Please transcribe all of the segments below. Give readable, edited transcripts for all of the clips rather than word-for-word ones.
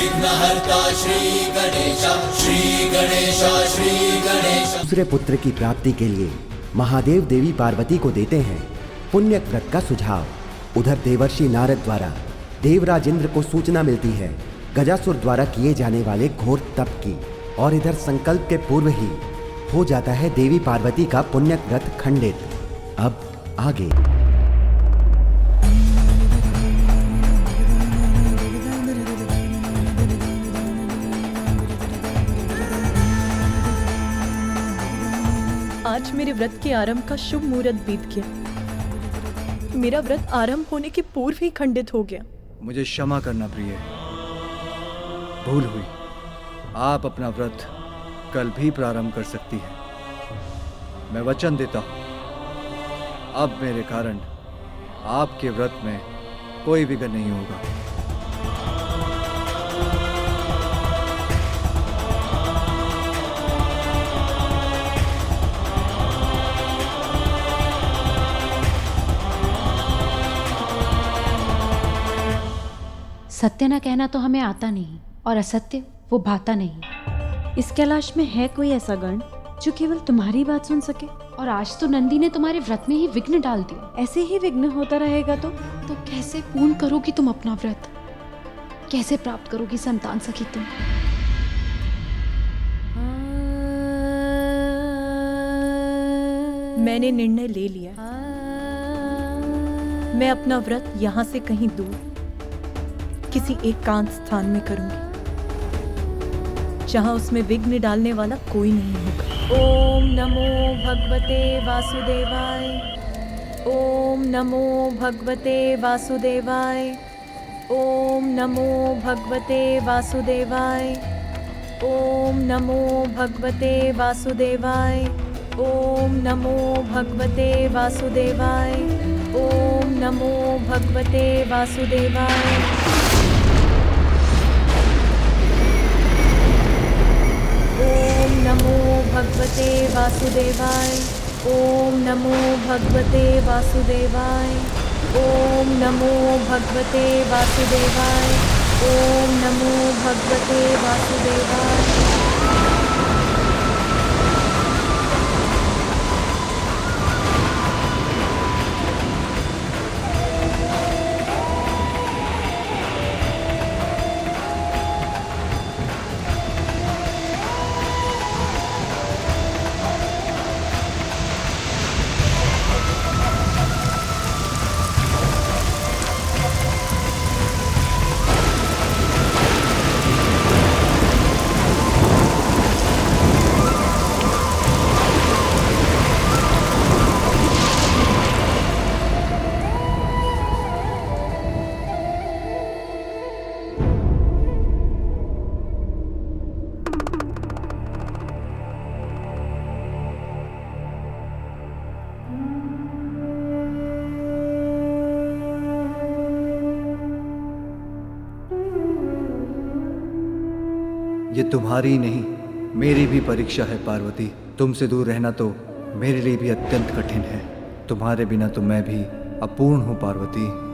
विघ्नहर्ता श्री गणेश, श्री गणेश, श्री गणेश। दूसरे पुत्र की प्राप्ति के लिए महादेव देवी पार्वती को देते हैं पुण्य व्रत का सुझाव। उधर देवर्षि नारद द्वारा देवराज इंद्र को सूचना मिलती है गजासुर द्वारा किए जाने वाले घोर तप की, और इधर संकल्प के पूर्व ही हो जाता है देवी पार्वती का पुण्य व्रत खंडित। अब आगे। आज मेरे व्रत के आरंभ का शुभ मुहूर्त बीत गया। मेरा व्रत आरंभ होने के पूर्व ही खंडित हो गया। मुझे क्षमा करना प्रिय, भूल हुई। आप अपना व्रत कल भी प्रारंभ कर सकती हैं। मैं वचन देता हूं, अब मेरे कारण आपके व्रत में कोई विघ्न नहीं होगा। सत्य न कहना तो हमें आता नहीं, और असत्य वो भाता नहीं। इस कैलाश में है कोई ऐसा गण जो केवल तुम्हारी बात सुन सके? और आज तो नंदी ने तुम्हारे व्रत में ही विघ्न डाल दिया। ऐसे ही विघ्न होता रहेगा तो कैसे पूर्ण करोगी तुम अपना व्रत? कैसे प्राप्त करोगी संतान सखी तुम? मैंने निर्णय ले लिया। मैं अपना व्रत यहाँ से कहीं दूर किसी एकांत स्थान में करूंगी, जहां उसमें विघ्न डालने वाला कोई नहीं होगा। ओम नमो भगवते वासुदेवाय। ओम नमो भगवते वासुदेवाय। ओम नमो भगवते वासुदेवाय। ओम नमो भगवते वासुदेवाय। ओम नमो भगवते वासुदेवाय। ओम नमो भगवते वासुदेवाय। ओम नमो भगवते वासुदेवाय। ओम नमो भगवते वासुदेवाय। ओम नमो भगवते वासुदेवाय। ओम नमो भगवते वासुदेवाय। ये तुम्हारी नहीं, मेरी भी परीक्षा है पार्वती। तुमसे दूर रहना तो मेरे लिए भी अत्यंत कठिन है। तुम्हारे बिना तो मैं भी अपूर्ण हूँ पार्वती।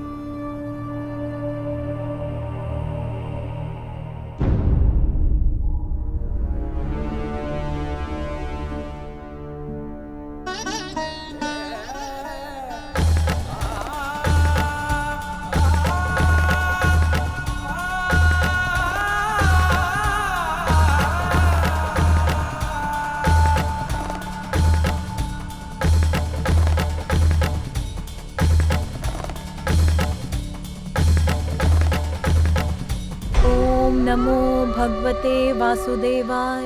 नमो भगवते वासुदेवाय।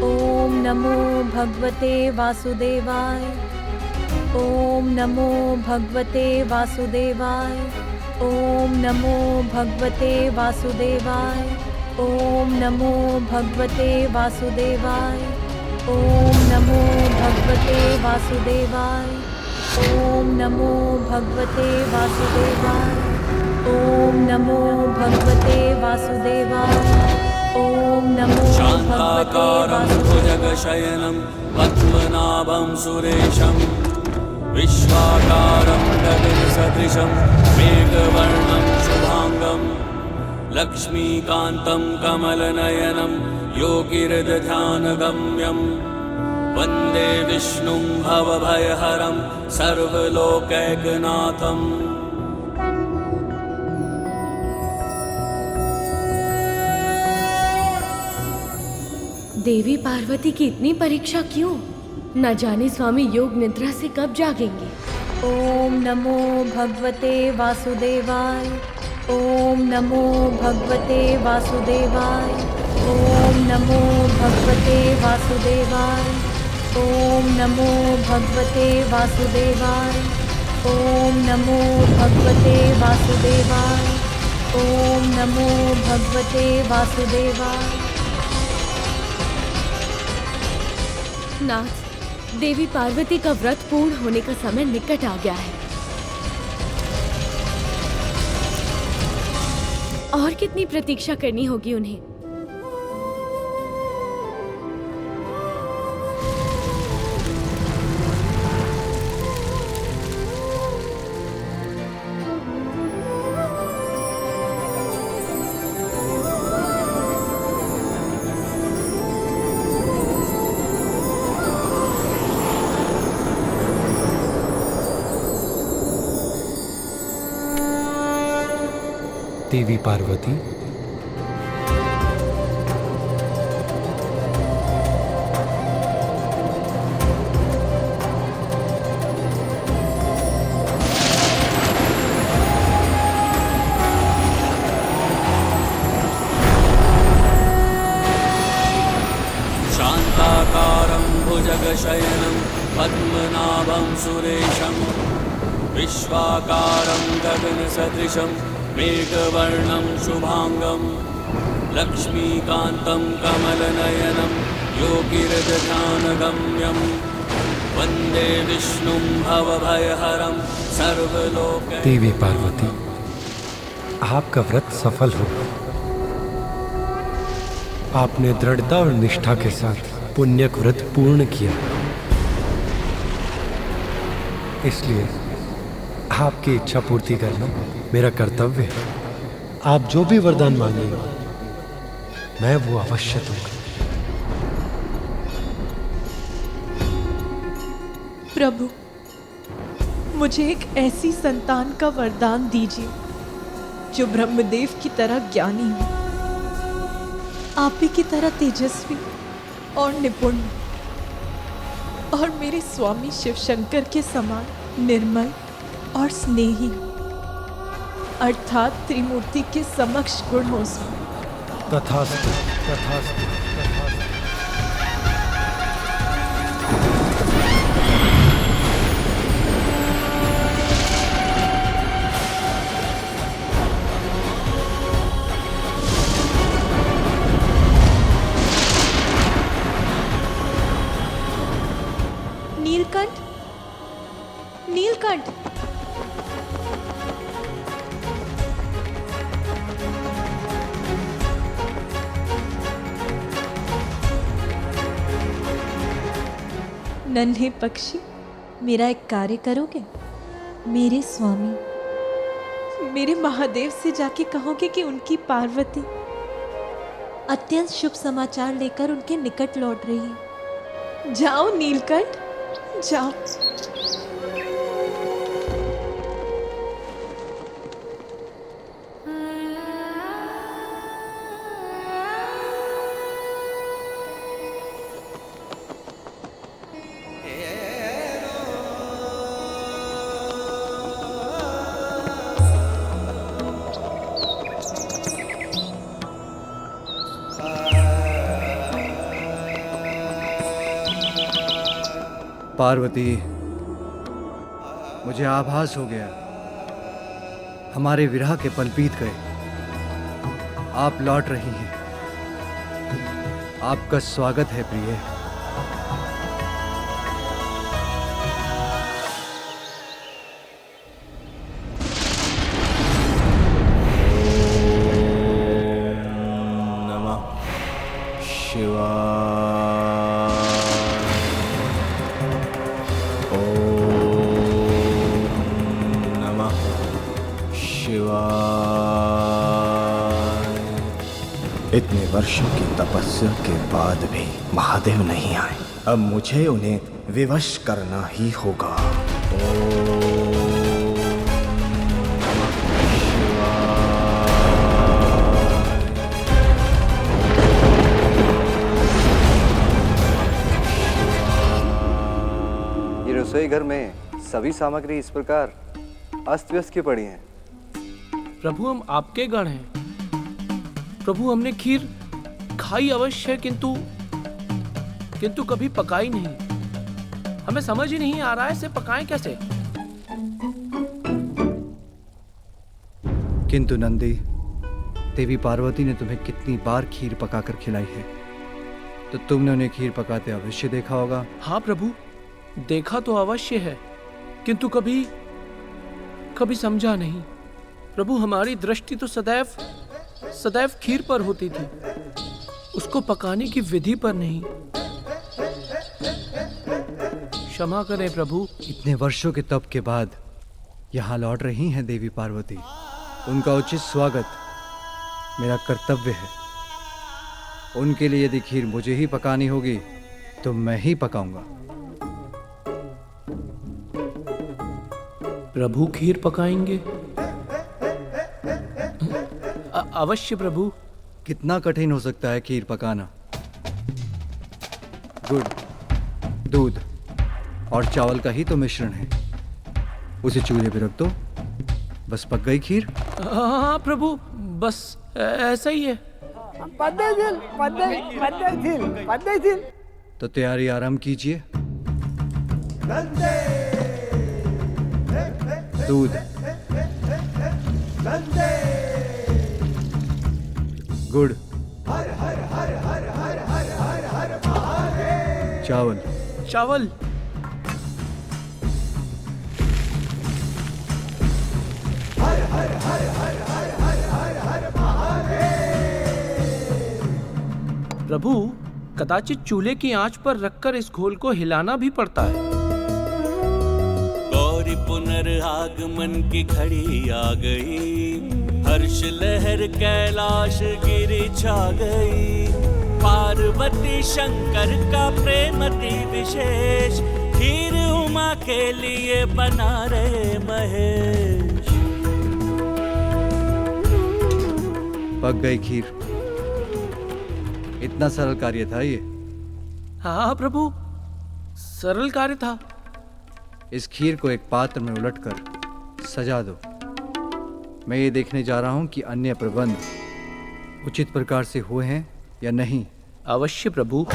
ओम नमो भगवते वासुदेवाय। ओम नमो भगवते वासुदेवाय। ओम नमो भगवते वासुदेवाय। ओम नमो भगवते वासुदेवाय। ओम नमो भगवते वासुदेवाय। ओम नमो भगवते वासुदेवाय। ओम नमो भगवते वासुदेवाय। ओम नमो शान्ताकारं भुजगशयनं पद्मनाभं सुरेशं विश्वाकारं गगनसदृशं मेघवर्णं शुभांगं लक्ष्मीकान्तं कमलनयनं योगिहृदध्यानगम्यं वन्दे विष्णुं भवभयहरं सर्वलोकैकनाथम्। देवी पार्वती की इतनी परीक्षा क्यों? न जाने स्वामी योग निद्रा से कब जागेंगे। ओम नमो भगवते वासुदेवाय। ओम नमो भगवते वासुदेवाय। ओम नमो भगवते वासुदेवाय। ओम नमो भगवते वासुदेवाय। ओम नमो भगवते वासुदेवाय। ओम नमो भगवते वासुदेवाय। नाथ, देवी पार्वती का व्रत पूर्ण होने का समय निकट आ गया है। और कितनी प्रतीक्षा करनी होगी उन्हें? देवी पार्वती, शान्ताकारं भुजगशयनं पद्मनाभं सुरेशं विश्वाकारं गगनसदृशं मेघवर्णं शुभांगं लक्ष्मीकान्तं कमलनयनं योगिहृदध्यानगम्यं वन्दे विष्णुं भवभयहरं सर्वलोक। देवी पार्वती, आपका व्रत सफल हो। आपने दृढ़ता और निष्ठा के साथ पुण्यक व्रत पूर्ण किया, इसलिए आपकी इच्छा पूर्ति करना मेरा कर्तव्य है। आप जो भी वरदान मांगेंगे मैं वो अवश्य दूंगा। प्रभु, मुझे एक ऐसी संतान का वरदान दीजिए जो ब्रह्मदेव की तरह ज्ञानी हो, आप ही की तरह तेजस्वी और निपुण, और मेरे स्वामी शिवशंकर के समान निर्मल और स्नेही, अर्थात त्रिमूर्ति के समक्ष गुण हो सो। तथास्तु, तथास्तु, तथास्तु। नीलकंठ, नीलकंठ, नन्हे पक्षी, मेरा एक कार्य करोगे? मेरे स्वामी, मेरे महादेव से जाके कहोगे कि उनकी पार्वती अत्यंत शुभ समाचार लेकर उनके निकट लौट रही है। जाओ नीलकंठ, जाओ। पार्वती, मुझे आभास हो गया, हमारे विरह के पल बीत गए। आप लौट रही हैं। आपका स्वागत है प्रिय। नमः शिवाय। ओम नमः शिवाय। इतने वर्षों की तपस्या के बाद भी महादेव नहीं आए। अब मुझे उन्हें विवश करना ही होगा। ये रसोई घर में सभी सामग्री इस प्रकार अस्त व्यस्त की पड़ी हैं। प्रभु हम आपके गण हैं। प्रभु हमने खीर खाई अवश्य है, किंतु कभी पकाई नहीं। हमें समझ ही नहीं आ रहा है इसे पकाएं कैसे। किंतु नंदी, देवी पार्वती ने तुम्हें कितनी बार खीर पकाकर खिलाई है, तो तुमने उन्हें खीर पकाते अवश्य देखा होगा। हाँ प्रभु, देखा तो अवश्य है, किंतु कभी समझा नहीं। प्रभु हमारी दृष्टि तो सदैव खीर पर होती थी, उसको पकाने की विधि पर नहीं। क्षमा करें प्रभु। इतने वर्षों के तप के बाद यहाँ लौट रही हैं देवी पार्वती। उनका उचित स्वागत मेरा कर्तव्य है। उनके लिए यदि खीर मुझे ही पकानी होगी तो मैं ही पकाऊंगा। प्रभु खीर पकाएंगे? अवश्य प्रभु। कितना कठिन हो सकता है खीर पकाना? गुड़, दूध और चावल का ही तो मिश्रण है। उसे चूल्हे पे रख दो, बस पक गई खीर। हाँ प्रभु, बस ऐसा ही है। तो तैयारी आरंभ कीजिए। दूध, गुड़, चावल, प्रभु कदाचित चूल्हे की आंच पर रखकर इस घोल को हिलाना भी पड़ता है। गौरी पुनर्आगमन की घड़ी आ गई, हर्ष लहर कैलाश गिरी छा गई। पार्वती शंकर का प्रेम अति विशेष, खीर उमा के लिए बना रहे महेश। पक गई खीर। इतना सरल कार्य था ये। हाँ प्रभु, सरल कार्य था। इस खीर को एक पात्र में उलटकर सजा दो। मैं ये देखने जा रहा हूं कि अन्य प्रबंध उचित प्रकार से हुए हैं या नहीं। अवश्य प्रभु।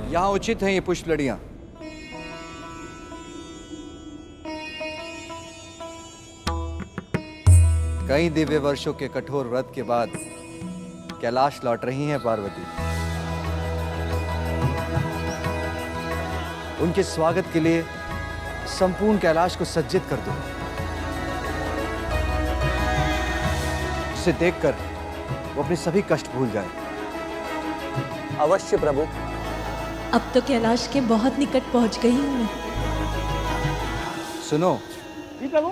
यहाँ उचित हैं ये पुष्प लड़ियां। कई दिव्य वर्षों के कठोर व्रत के बाद कैलाश लौट रही हैं पार्वती। उनके स्वागत के लिए संपूर्ण कैलाश को सज्जित कर दो। उसे देखकर वो अपने सभी कष्ट भूल जाए। अवश्य प्रभु। अब तो कैलाश के बहुत निकट पहुंच गई हूँ मैं। सुनो जी प्रभु।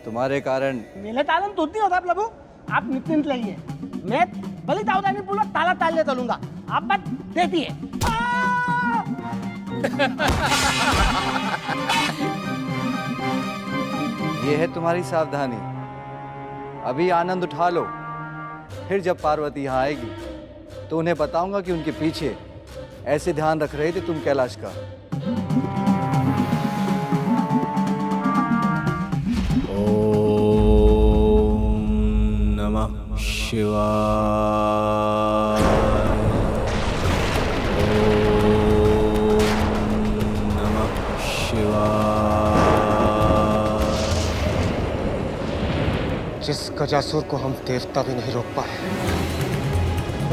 तुम्हारे कारण मेले तालन तो नहीं होता प्रभु। आप निश्चिंत रहिए, मैं बलि दाऊदानी पूर्वक ताला तालने चलूंगा। आप बात देती है। ये है तुम्हारी सावधानी। अभी आनंद उठा लो, फिर जब पार्वती यहाँ आएगी तो उन्हें बताऊंगा कि उनके पीछे ऐसे ध्यान रख रहे थे तुम कैलाश का। ओम नमः शिवाय। ओम नमः शिवाय। जिस गजासुर को हम देवता भी नहीं रोक पाए,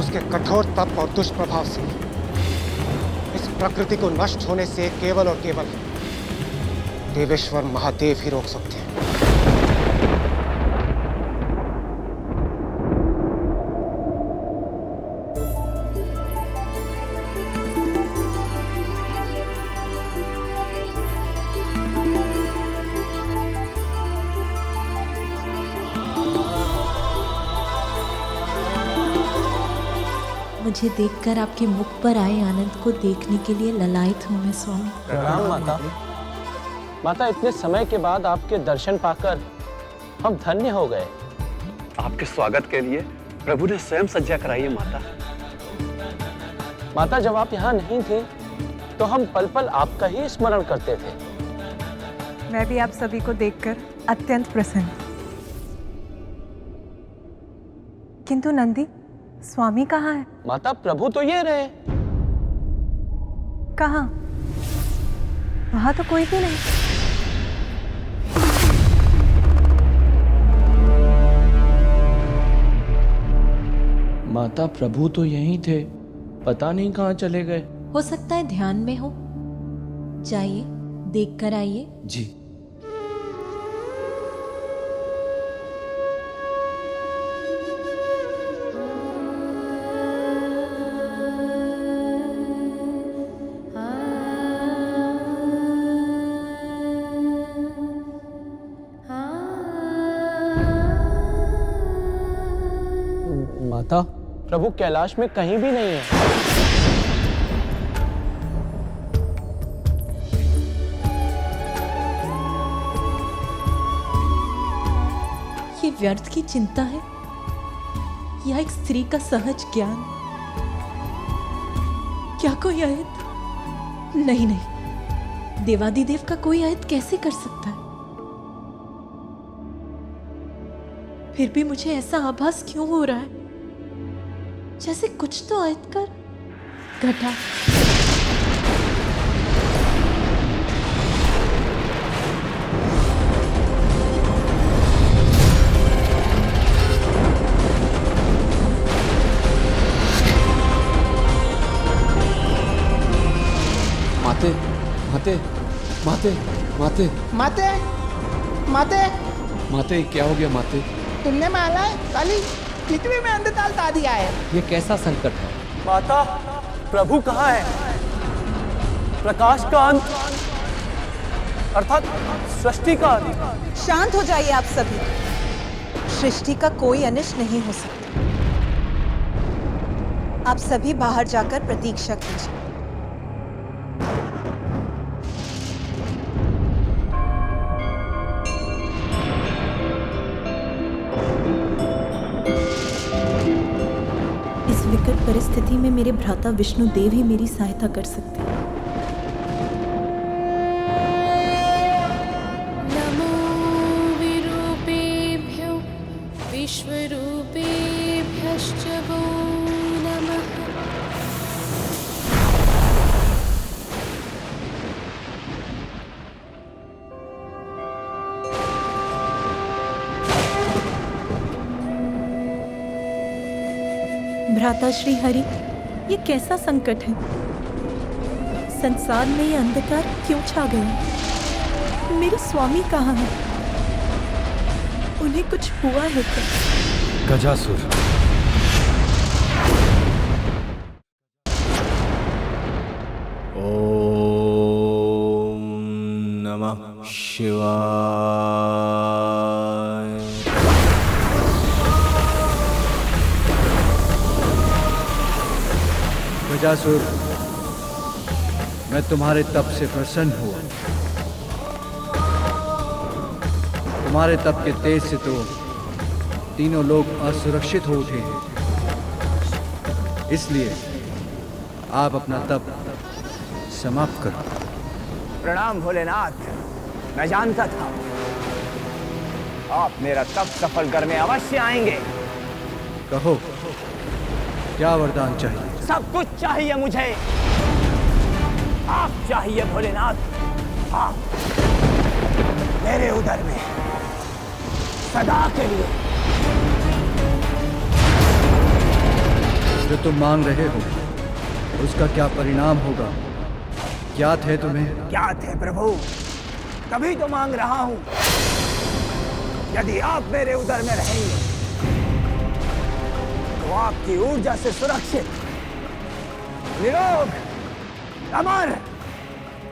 उसके कठोर तप और दुष्प्रभाव से इस प्रकृति को नष्ट होने से केवल और केवल देवेश्वर महादेव ही रोक सकते हैं। मुझे देखकर आपके मुख पर आए आनंद को देखने के लिए ललायत हूँ मैं स्वामी। प्रणाम माता। माता, इतने समय के बाद आपके दर्शन पाकर हम धन्य हो गए। आपके स्वागत के लिए प्रभु ने स्वयं सज्जा कराई है माता। माता, जब आप यहाँ नहीं थे तो हम पल पल आपका ही स्मरण करते थे। मैं भी आप सभी को देखकर अत्यंत प्रसन्न। किंतु नंदी, स्वामी कहाँ है? माता, प्रभु तो ये रहे। कहाँ? वहां तो कोई भी नहीं। माता, प्रभु तो यहीं थे, पता नहीं कहाँ चले गए। हो सकता है ध्यान में हो। जाइए, देख कर आइए। जी। माता, प्रभु कैलाश में कहीं भी नहीं है। ये व्यर्थ की चिंता है या एक स्त्री का सहज ज्ञान? क्या कोई अहित? नहीं नहीं, देवादिदेव का कोई अहित कैसे कर सकता है? फिर भी मुझे ऐसा आभास क्यों हो रहा है जैसे कुछ तो अहित कर घटा। माते, माते, माते, माते, माते, माते, माते, क्या हो गया माते? तुमने माला काली पृथ्वी में अंधकाल ला दिया है। ये कैसा संकट है? माता, प्रभु कहाँ है? प्रकाश का अंत अर्थात सृष्टि का अंत। शांत हो जाइए आप सभी। सृष्टि का कोई अनिष्ट नहीं हो सकता। आप सभी बाहर जाकर प्रतीक्षा कीजिए। इस विकट परिस्थिति में मेरे भ्राता विष्णु देव ही मेरी सहायता कर सकते हैं। नमो विरूपेभ्यो विश्वरूपेभ्यश्च वो नमः। भ्राता श्री हरि, ये कैसा संकट है? संसार में ये अंधकार क्यों छा गया? मेरे स्वामी कहाँ हैं? उन्हें कुछ हुआ है क्या? गजासुर। ओम नमः शिवाय। गजासुर, मैं तुम्हारे तप से प्रसन्न हुआ। तुम्हारे तप के तेज से तो तीनों लोग असुरक्षित हो उठे हैं। इसलिए आप अपना तप समाप्त करो। प्रणाम भोलेनाथ। मैं जानता था आप मेरा तप सफल करने अवश्य आएंगे। कहो, क्या वरदान चाहिए? सब कुछ चाहिए मुझे। आप चाहिए भोलेनाथ। आप मेरे उदर में सदा के लिए। जो तुम मांग रहे हो उसका क्या परिणाम होगा? ज्ञात है तुम्हें? ज्ञात है प्रभु, तभी तो मांग रहा हूं। यदि आप मेरे उदर में रहेंगे तो आपकी ऊर्जा से सुरक्षित, निरोग, अमर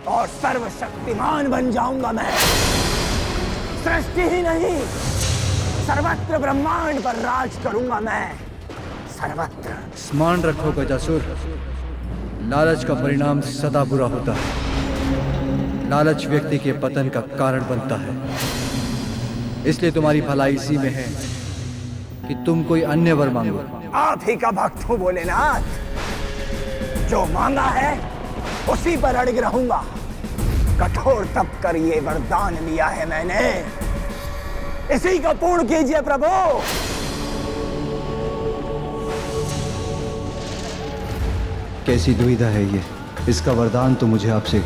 और सर्वशक्तिमान बन जाऊंगा मैं। सृष्टि ही नहीं, सर्वत्र ब्रह्मांड पर राज करूंगा मैं। सर्वत्र। स्मरण रखो गजासुर, लालच का परिणाम सदा बुरा होता है। लालच व्यक्ति के पतन का कारण बनता है। इसलिए तुम्हारी भलाई इसी में है कि तुम कोई अन्य वर मांगो। आप ही का भक्त हूं भोलेनाथ। जो मांगा है उसी पर अड़िग रहूंगा। कठोर तप कर ये वरदान लिया है मैंने, इसी को पूर्ण कीजिए प्रभु। कैसी दुविधा है ये? इसका वरदान तो मुझे आपसे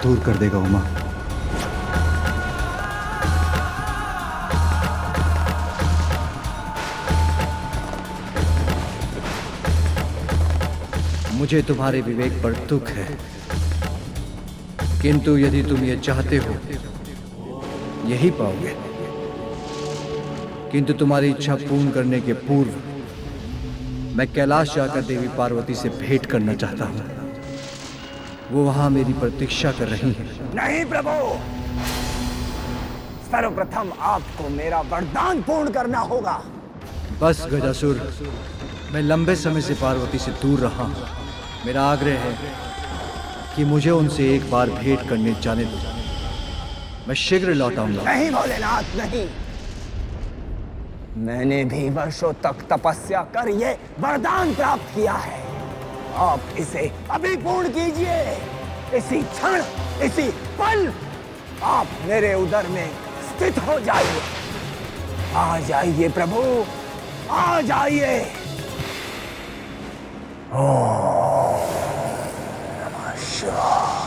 दूर कर देगा उमा। मुझे तुम्हारे विवेक पर दुख है, किंतु यदि तुम ये चाहते हो यही पाओगे। किंतु तुम्हारी इच्छा पूर्ण करने के पूर्व मैं कैलाश जाकर देवी पार्वती से भेंट करना चाहता हूं। वो वहां मेरी प्रतीक्षा कर रही हैं। नहीं प्रभु, सर्वप्रथम आपको मेरा वरदान पूर्ण करना होगा। बस गजासुर, मैं लंबे समय से पार्वती से दूर रहा हूं। मेरा आग्रह है कि मुझे उनसे एक बार भेंट करने जाने दो। मैं शीघ्र लौट आऊंगा। नहीं भोलेनाथ, नहीं। मैंने भी वर्षों तक तपस्या कर ये वरदान प्राप्त किया है। आप इसे अभी पूर्ण कीजिए। इसी क्षण, इसी पल आप मेरे उदर में स्थित हो जाइए। आ जाइए प्रभु, आ जाइए। ओम नमः शिवाय।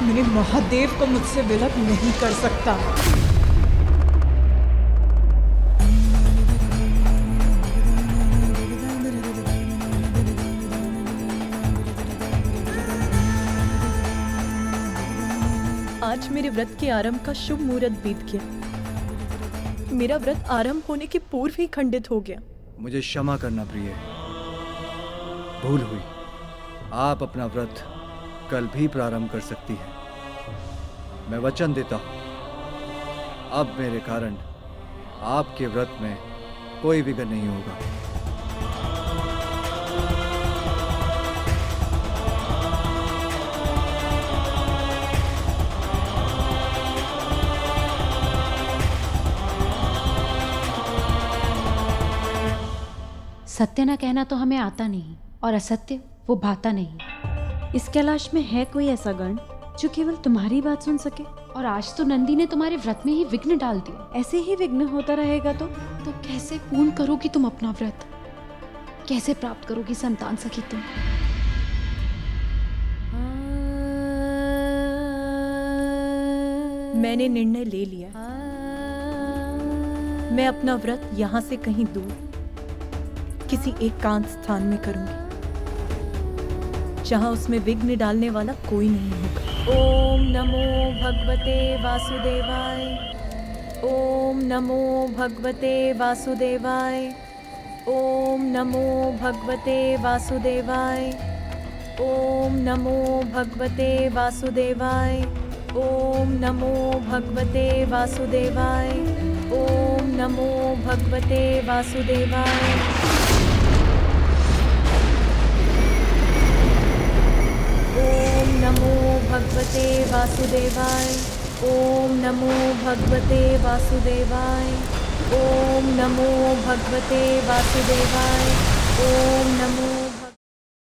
मेरे महादेव को मुझसे विलग नहीं कर सकता। आज मेरे व्रत के आरंभ का शुभ मुहूर्त बीत गया। मेरा व्रत आरंभ होने के पूर्व ही खंडित हो गया। मुझे क्षमा करना प्रिय, भूल हुई। आप अपना व्रत कल भी प्रारंभ कर सकती हैं। मैं वचन देता हूं, अब मेरे कारण आपके व्रत में कोई विघ्न नहीं होगा। सत्य न कहना तो हमें आता नहीं, और असत्य वो भाता नहीं। इस कैलाश में है कोई ऐसा गण जो केवल तुम्हारी बात सुन सके? और आज तो नंदी ने तुम्हारे व्रत में ही विघ्न डाल दिया। ऐसे ही विघ्न होता रहेगा तो कैसे पूर्ण करोगी तुम अपना व्रत? कैसे प्राप्त करोगी संतान सखी तुम? मैंने निर्णय ले लिया। मैं अपना व्रत यहाँ से कहीं दूर किसी एकांत स्थान में करूंगी, जहाँ उसमें विघ्न डालने वाला कोई नहीं होगा। ओम नमो भगवते वासुदेवाय। ओम नमो भगवते वासुदेवाय। ओम नमो भगवते वासुदेवाय। ओम नमो भगवते वासुदेवाय। ओम नमो भगवते वासुदेवाय। ओम नमो भगवते वासुदेवाय। ओम नमो भगवते वासुदेवाय। ओम नमो भगवते वासुदेवाय। ओम नमो भगवते वासुदेवाय।